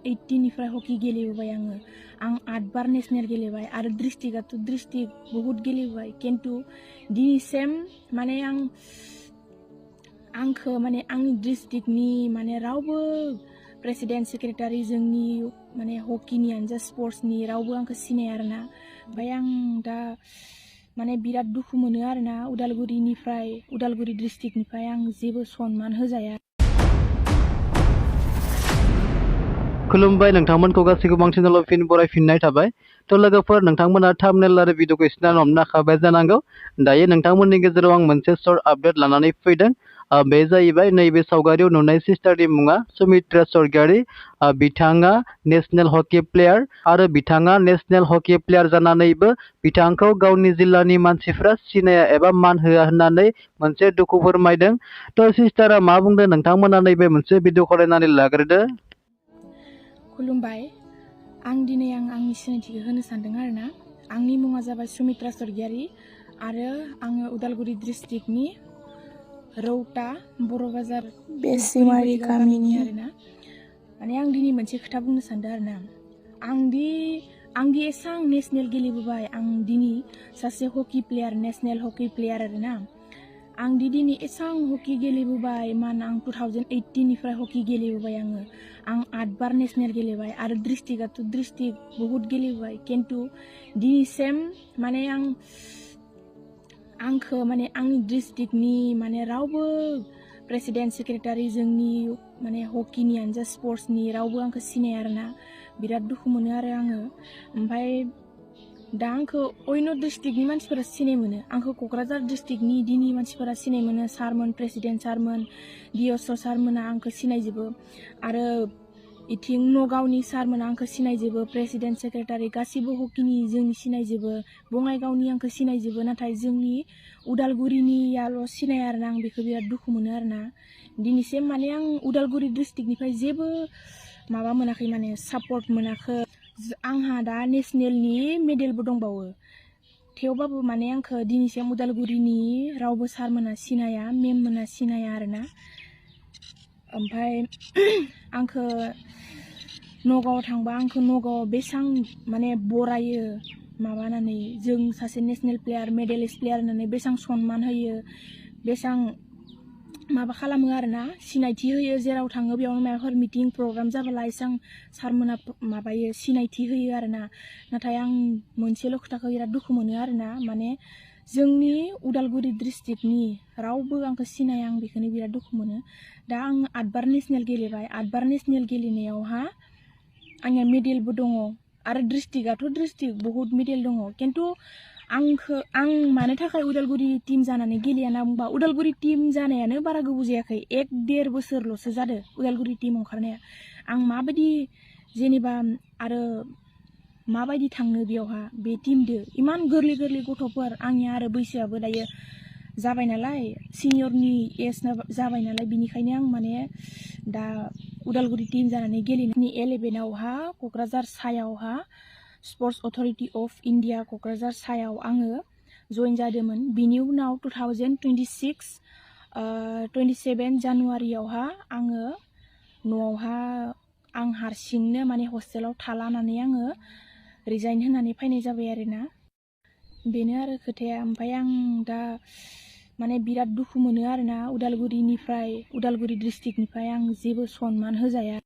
2018निफ्राय hockey गेलेबोबाय आङो। आं 8 बार नेशनेल गेलेबाय आरो डिस्ट्रिक्टआथ' डिस्ट्रिक्ट बहुत गेलेबोबाय, खिन्थु दिनैसिम माने आंखौ माने आंनि डिस्ट्रिक्टनि माने रावबो प्रेसिडेन्ट सेक्रेटारि जोंनि माने हकिनियानो जा स्पर्ट्सनि रावबो आंखौ सिनाया आरोना। ओमफ्राय आं दा माने बिराद दुखु मोनो आरोना, उदालगुरि डिस्ट्रिक्टनिफ्राय आं जेबो सनमान होजाया। खुलुमबाय नोंथांमोनखौ गासैखौबो आं चेनेलाव फिन बरायफिननाय थाबाय। थ' लोगोफोर, नोंथांमोना थाम्बनेल आरो भिडिअखौ सिनायनानै हमनो हाखाबाय जानांगौ। दायो नोंथांमोननि गेजेराव आं मोनसे शर्ट आपडेट लानानै फैदों। बे जाहैबाय नैबे सावगारियाव नुनाय सिस्टारनि मुङा सुमित्रा स्वर्गियारि। बिथाङा नेशनेल हकि प्लेयार आरो बिथाङा नेशनेल हकि प्लेयार जानानैबो बिथांखौ गावनि जिल्लानि मानसिफ्रा सिनाया एबा मान होआ होननानै मोनसे दुखु फोरमायदों। थ' सिस्टारा मा बुंदों नोंथांमोना नैबे मोनसे भिडिअखौ नायनानै लाग्रोदो। खुलुमबाय, आं दिनै आंनि सिनायथिखौ होनो सानदों आरोना। आंनि मुङा जाबाय सुमित्रा स्वर्गियारि आरो आङो उदालगुरि डिस्ट्रिक्टनि रौता बर' बाजार बेसिमारि गामिनि आरोना। माने आं दिनै मोनसे खोथा बुंनो सानदों आरोना। आंदि एसां नेशनेल गेलेबोबाय, आं दिनै सासे hockey player, national hockey player आरोना। आं दिनै एसां हकि गेलेबोबाय, आं 2018निफ्राय हकि गेलेबोबाय आङो। आं 8 बार नेशनेल गेलेबाय आरो डिस्ट्रिक्टआथ' डिस्ट्रिक्ट बहुत गेलेबोबाय, खिन्थु दिनैसिम माने आंखौ माने आंनि डिस्ट्रिक्टनि माने रावबो प्रेसिडेन्ट सेक्रेटारि जोंनि माने हकिनियानो जा स्पर्ट्सनि रावबो आंखौ सिनाया आरोना। बिराद दुखु मोनो आरो आङो। ओमफ्राय दा आंखौ अन्य डिस्ट्रिक्टनि मानसिफोरा सिनाय मोनो, आंखौ क'क्राझार डिस्ट्रिक्टनि दिनै मानसिफोरा सिनाय मोनो। सारमोन, प्रेसिडेन्ट सारमोन, डिअस सारमोना आंखौ सिनायजोबो आरो इथिं नगावनि सारमोना आंखौ सिनायजोबो। प्रेसिडेन्ट सेक्रेटारि गासिबो हकिनि जोंनि सिनायजोबो, बङाइगावनि आंखौ सिनायजोबो, नाथाय जोंनि उदालगुरिनियाल' सिनाया आरोना। आं बेखौ बिराद दुखु मोनो आरोना। दिनैसिम माने आं उदालगुरि डिस्ट्रिक्टनिफ्राय जेबो माबा मोनाखै, माने सापर्ट मोनाखै। आंहा दा नेशनेलनि मेडेलबो दंबावो, थेवबाबो माने आंखौ दिनैसिम उदालगुरिनि रावबो सारमोना सिनाया, मेममोना सिनाया आरोना। ओमफ्राय आंखौ नगावआव थांबा आंखौ नगावआव बेसां माने बरायो, माबानानै जों सासे नेशनेल प्लेयार, मेडेलिस्ट प्लेयार होननानै बेसां सनमान होयो, बेसां माबा खालामो आरोना, सिनायथि होयो। जेराव थाङो बेयावनो माबाफोर मिटिं प्रग्राम जाबोला एसां सारमोना माबायो, सिनायथि होयो आरोना। नाथाय आं मोनसेल' खोथाखौ बिराद दुखु मोनो आरोना, माने जोंनि उदालगुरि डिस्ट्रिक्टनि रावबो आंखौ सिनाया। आं बेखौनो बिराद दुखु मोनो। दा आं 8 बार नेशनेल गेलेबाय, 8 बार नेशनेल गेलेनायावहा आंहा मेडेलबो दङ आरो डिस्ट्रिक्टआथ' डिस्ट्रिक्ट बहुत मेडेल दङ, खिन्थु आं मानो थाखाय उदालगुरि टिम जानानै गेलेया होनना बुंबा, उदालगुरि टिम जानायानो बारा गोबाव जायाखै, 1-1.5 बोसोरल'सो जादों उदालगुरि टिम ओंखारनाया। आं माबायदि जेनेबा आरो माबायदि थांनो बेयावहा बे टिमदो, इमान गोरलै गोरलै गथ'फोर, आंनिया आरो बैसोआबो दायो जाबाय नालाय, सिनियरनि एज जाबाय नालाय, बिनिखायनो आं माने दा उदालगुरि टिम जानानै गेलेनायनि 11आवहा क'क्राझार सायावहा sports authority of India Kokrajhar सायाव आङो जइन जादोंमोन। बिनि उनाव 27 जानुवारियावहा आङो न'आवहा आं हारसिंनो माने हस्टेलाव थालानानै आङो रिजाइन होनानै फैनाय जाबाय आरोना। बेनो आरो खोथाया। ओमफ्राय आं दा माने बिराद दुखु मोनो आरोना, उदालगुरि डिस्ट्रिक्टनिफ्राय आं जेबो सनमान होजाया।